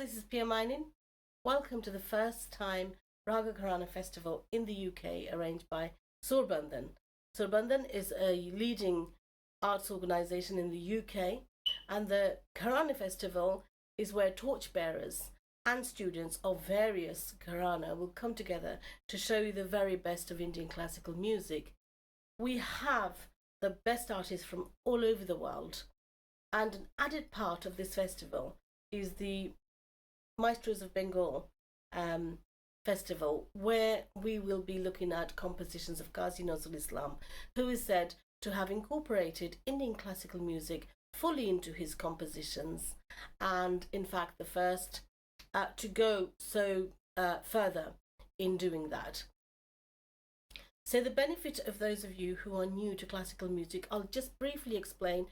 this is Pia Mining. Welcome to the first time Raaga Gharana Festival in the UK arranged by Surbandhan. Surbandhan is a leading arts organisation in the UK, and the Gharana Festival is where torchbearers and students of various Gharana will come together to show you the very best of Indian classical music. We have the best artists from all over the world, and an added part of this festival is the Maestros of Bengal festival, where we will be looking at compositions of Qazi Nazrul Islam, who is said to have incorporated Indian classical music fully into his compositions, and in fact, the first to go so further in doing that. So, the benefit of those of you who are new to classical music, I'll just briefly explain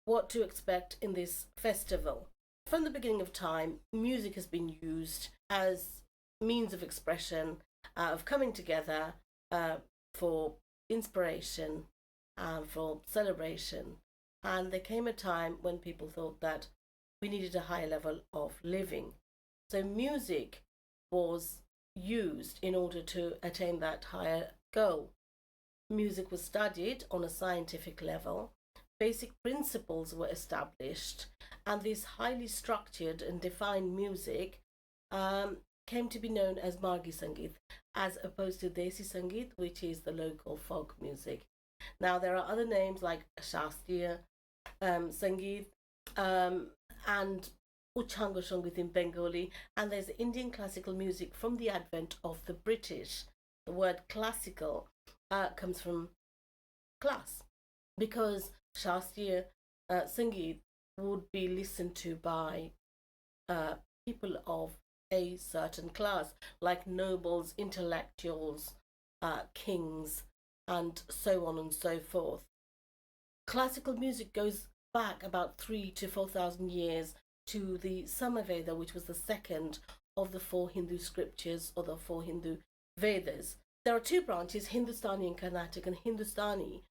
what to expect in this festival. From the beginning of time, music has been used as means of expression, of coming together for inspiration and for celebration. And there came a time when people thought that we needed a higher level of living. So music was used in order to attain that higher goal. Music was studied on a scientific level. Basic principles were established, and this highly structured and defined music came to be known as Margi Sangeet, as opposed to Desi Sangeet, which is the local folk music. Now, there are other names like Shastriya Sangeet and Uchango Sangeet in Bengali, and there's Indian classical music from the advent of the British. The word classical comes from class, because Shastriya Sangeet would be listened to by people of a certain class, like nobles, intellectuals, kings, and so on and so forth. Classical music goes back about 3 to 4,000 years to the Samaveda, which was the second of the four Hindu scriptures, or the four Hindu Vedas. There are two branches, Hindustani and Carnatic, and Hindustani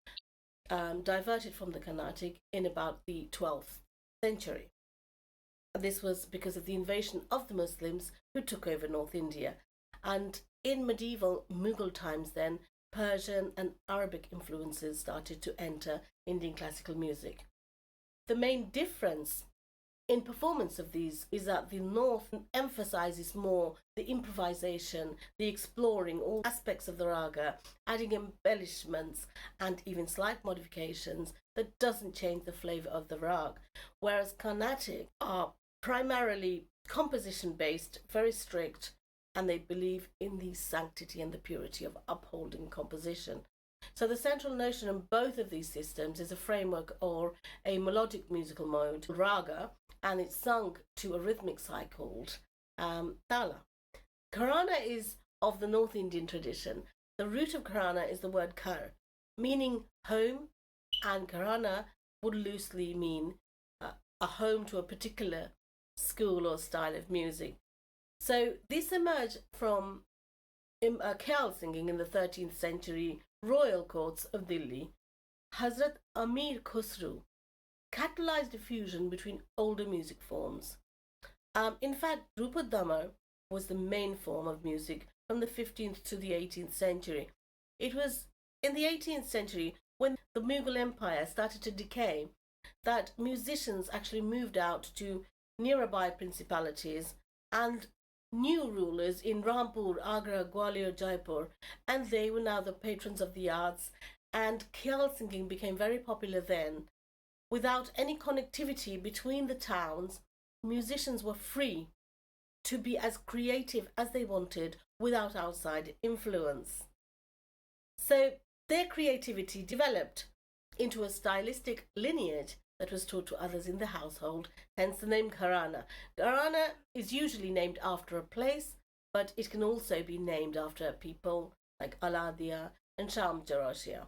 diverted from the Carnatic in about the 12th century. This was because of the invasion of the Muslims who took over North India. And in medieval Mughal times, then, Persian and Arabic influences started to enter Indian classical music. The main difference in performance of these is that the North emphasizes more the improvisation, the exploring all aspects of the raga, adding embellishments and even slight modifications that doesn't change the flavor of the rag, whereas Carnatic are primarily composition based, very strict, and they believe in the sanctity and the purity of upholding composition. So the central notion in both of these systems is a framework or a melodic musical mode, raga, and it's sung to a rhythmic cycle called tala. Gharana is of the North Indian tradition. The root of Gharana is the word kar, meaning home, and Gharana would loosely mean a home to a particular school or style of music. So this emerged from khyal singing in the 13th century royal courts of Delhi. Hazrat Amir Khusru catalyzed a fusion between older music forms. In fact, Drupad Damar was the main form of music from the 15th to the 18th century. It was in the 18th century, when the Mughal Empire started to decay, that musicians actually moved out to nearby principalities, and new rulers in Rampur, Agra, Gwalior, Jaipur, and they were now the patrons of the arts, and khyal singing became very popular then. Without any connectivity between the towns, musicians were free to be as creative as they wanted without outside influence. So their creativity developed into a stylistic lineage that was taught to others in the household, hence the name Gharana. Gharana is usually named after a place, but it can also be named after people like Aladia and Sham Jarashia.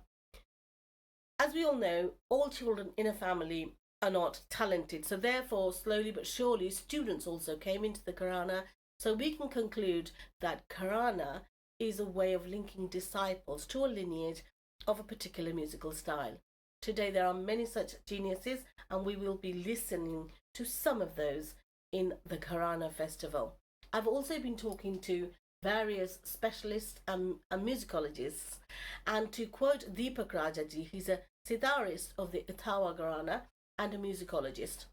As we all know, all children in a family are not talented, so therefore, slowly but surely, students also came into the Gharana. So we can conclude that Gharana is a way of linking disciples to a lineage of a particular musical style. Today there are many such geniuses, and we will be listening to some of those in the Gharana festival. I've also been talking to various specialists and musicologists, and to quote Deepak Rajaji, he's a sitarist of the Ithawa Gharana and a musicologist.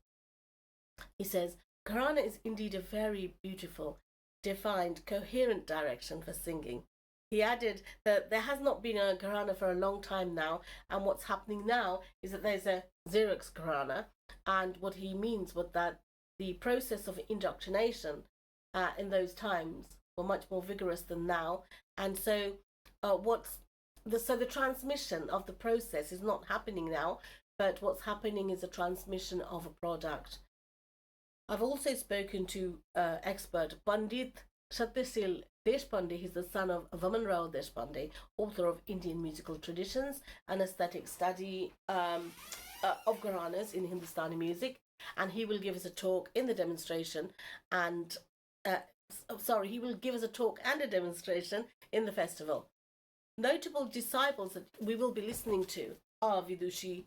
He says, Gharana is indeed a very beautiful, defined, coherent direction for singing. He added that there has not been a Gharana for a long time now, and what's happening now is that there's a Xerox Gharana, and what he means was that the process of indoctrination in those times were much more vigorous than now, and so the transmission of the process is not happening now, but what's happening is a transmission of a product. I've also spoken to expert Pandit Satyasil Deshpande. He's the son of Vaman Rao Deshpande, author of Indian Musical Traditions, an aesthetic study of Gharanas in Hindustani music, and he will give us a talk in the demonstration and he will give us a talk and a demonstration in the festival. Notable disciples that we will be listening to are Vidushi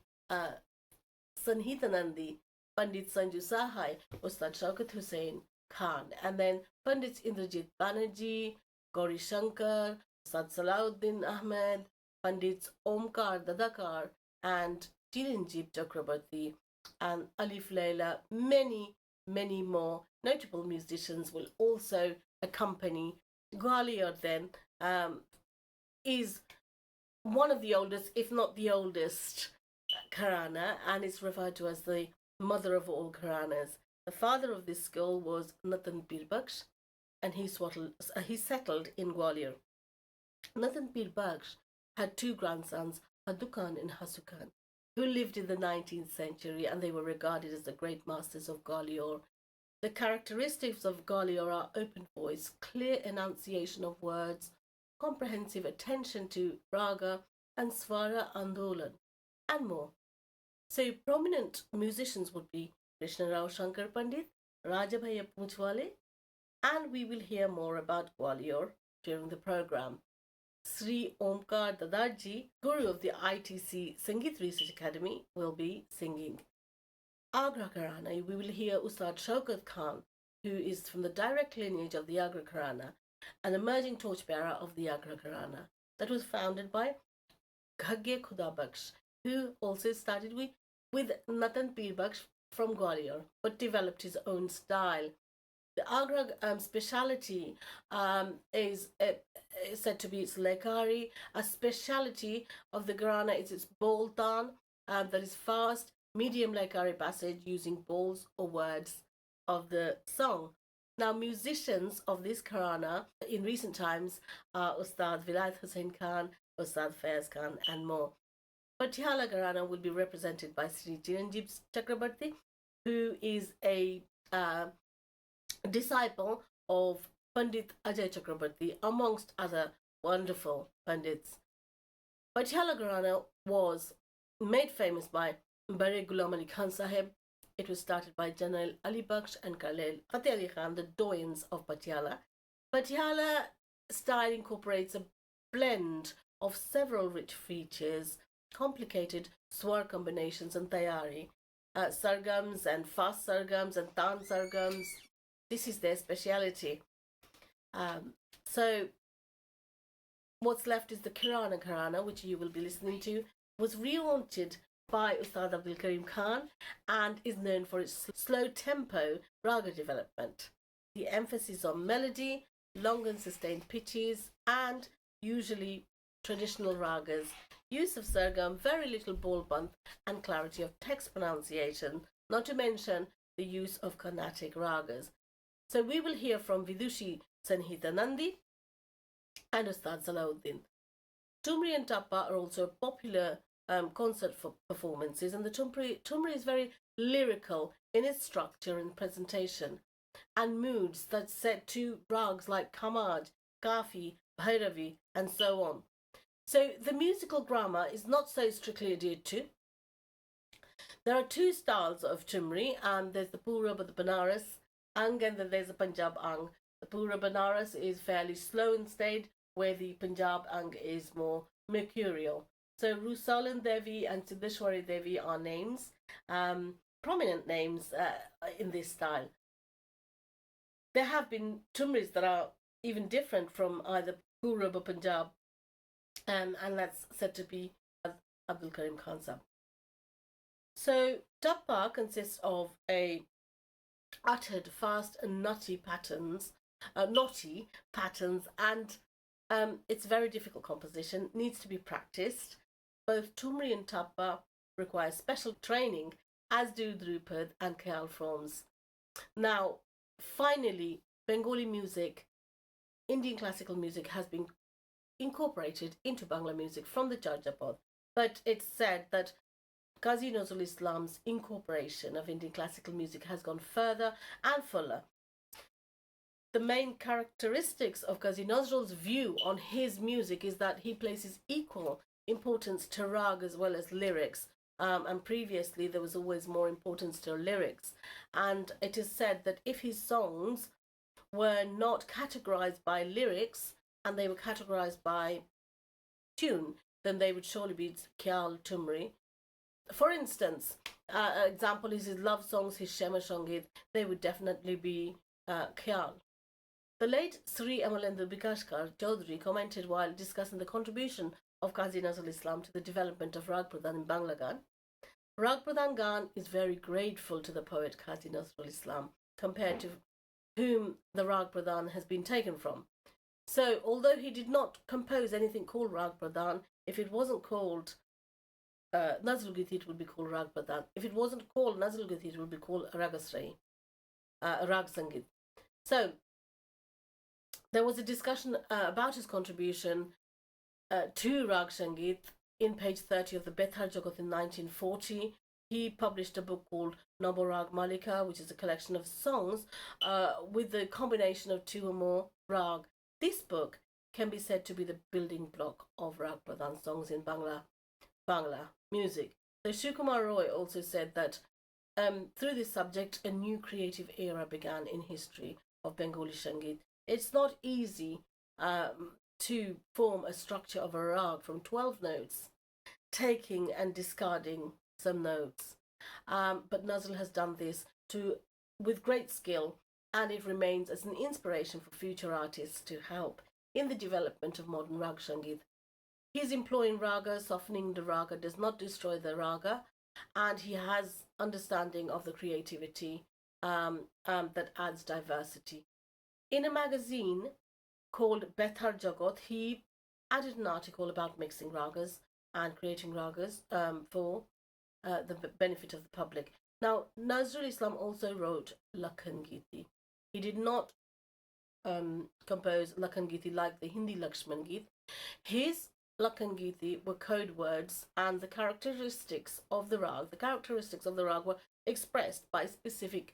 Sanhitanandi, Pandit Sanju Sahai, Ustad Shaukat Hussain Khan, and then Pandit Indrajit Banerjee, Gauri Shankar, Ustad Salauddin Ahmed, Pandits Omkar Dadakar, and Chiranjeev Chakrabarti, and Alif Leila. Many more notable musicians will also accompany. Gwalior then is one of the oldest, if not the oldest, Gharana, and is referred to as the mother of all Gharanas. The father of this school was Natan Pir Baksh, and he settled in Gwalior. Natan Pir Baksh had two grandsons, Hadukan and Hasukan, who lived in the 19th century, and they were regarded as the great masters of Gwalior. The characteristics of Gwalior are open voice, clear enunciation of words, comprehensive attention to Raaga and Swara Andolan, and more. So prominent musicians would be Krishna Rao Shankar Pandit, Rajabhaiya Poonchwale, and we will hear more about Gwalior during the program. Sri Omkar Dadarji, Guru of the ITC Sangeet Research Academy, will be singing. Agra Gharana, we will hear Ustad Shaukat Khan, who is from the direct lineage of the Agra Gharana, an emerging torchbearer of the Agra Gharana that was founded by Ghagge Khuda Baksh, who also started with Natan Pir Baksh from Gwalior, but developed his own style. The Agra speciality is said to be its lekari. A speciality of the Gharana is its boltan, that is fast, medium lekari passage using balls or words of the song. Now, musicians of this Gharana in recent times are Ustad Vilayat Hussain Khan, Ustad Faiz Khan, and more. Patiala Gharana will be represented by Sri Chiranjeev Chakrabarti, who is a disciple of Pandit Ajay Chakrabarti, amongst other wonderful Pandits. Patiala Gharana was made famous by Bare Ghulam Ali Khan Sahib. It was started by General Ali Baksh and Colonel Fateh Ali Khan, the doyens of Patiala. Patiala style incorporates a blend of several rich features, complicated swar combinations and tayari, sargams and fast sargams and tan sargams. This is their speciality. So what's left is the Kirana Gharana, which you will be listening to, was relaunched by Ustad Abdul Karim Khan and is known for its slow tempo raga development. The emphasis on melody, long and sustained pitches, and usually traditional ragas, use of sargam, very little ball bunt, and clarity of text pronunciation, not to mention the use of Carnatic ragas. So we will hear from Vidushi Sanhitanandi and Ustad Salauddin. Tumri and Tappa are also popular concert performances, and the Tumri is very lyrical in its structure and presentation, and moods that set to rags like Kamaj, Kafi, Bhairavi, and so on. So the musical grammar is not so strictly adhered to. There are two styles of Tumri, and there's the Purab of the Banaras Ang, and then there's the Punjab Ang. The Pura Banaras is fairly slow and staid, where the Punjab Ang is more mercurial. So Rusalin Devi and Siddheshwari Devi are names, prominent names in this style. There have been tumris that are even different from either Purab or Punjab, and that's said to be Abdul Karim Khan Sahib. So Tappa consists of a uttered fast and naughty patterns, and it's very difficult composition. Needs to be practiced. Both Tumri and Tappa require special training, as do Drupad and Khyal forms. Now, finally, Bengali music, Indian classical music, has been incorporated into Bangla music from the Jarjapod, but it's said that Qazi Nazrul Islam's incorporation of Indian classical music has gone further and fuller. The main characteristics of Qazi Nazrul's view on his music is that he places equal importance to rag as well as lyrics. And previously, there was always more importance to lyrics. And it is said that if his songs were not categorized by lyrics and they were categorized by tune, then they would surely be Khyal Tumri. For instance, example is his love songs, his Shema Shangit, they would definitely be Khyal. The late Sri Amalendra Bikashkar Chaudhary commented while discussing the contribution of Qazi Nazrul Islam to the development of Rag Pradhan in Bangla Gan. Rag Pradhan Gan is very grateful to the poet Qazi Nazrul Islam, compared to whom the Rag Pradhan has been taken from. So, although he did not compose anything called Rag Pradhan, if it wasn't called Nazrul Giti, it would be called Rag Pradhan. If it wasn't called Nazrul Giti, it would be called Ragasrai, Rag Sangit. So, there was a discussion about his contribution to Rag Sangit in page 30 of the Bethar Jagat in 1940. He published a book called Naborag Malika, which is a collection of songs with the combination of two or more rag. This book can be said to be the building block of Rag Pradhan songs in Bangla music. So Shukumar Roy also said that through this subject, a new creative era began in history of Bengali Sangeet. It's not easy to form a structure of a rag from 12 notes, taking and discarding some notes. But Nazrul has done this with great skill, and it remains as an inspiration for future artists to help in the development of modern rag Sangeet. He's employing raga, softening the raga does not destroy the raga, and he has understanding of the creativity that adds diversity. In a magazine called Bethar Jagat, he added an article about mixing ragas and creating ragas for the benefit of the public. Now, Nazrul Islam also wrote Lakhan Giti. He did not compose Lakhan Giti like the Hindi Lakshman Geet. His Lakhan Giti were code words, and the characteristics of the rag were expressed by specific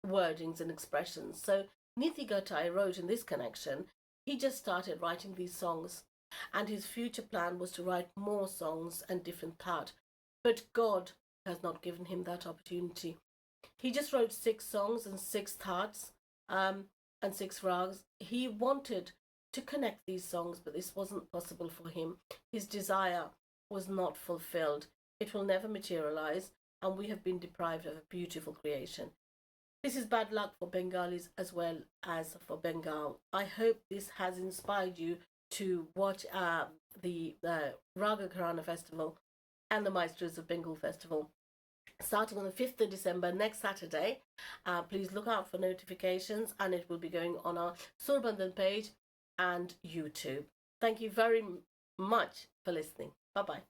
wordings and expressions. So Niti Gatai wrote in this connection, he just started writing these songs, and his future plan was to write more songs and different tat. But God has not given him that opportunity. He just wrote 6 songs and 6 thats and 6 rags. He wanted to connect these songs, but this wasn't possible for him. His desire was not fulfilled. It will never materialize, and we have been deprived of a beautiful creation. This is bad luck for Bengalis as well as for Bengal. I hope this has inspired you to watch the Raaga Gharana Festival and the Maestros of Bengal Festival starting on the 5th of December, next Saturday. Please look out for notifications, and it will be going on our Surbandhan page and YouTube. Thank you very much for listening. Bye-bye.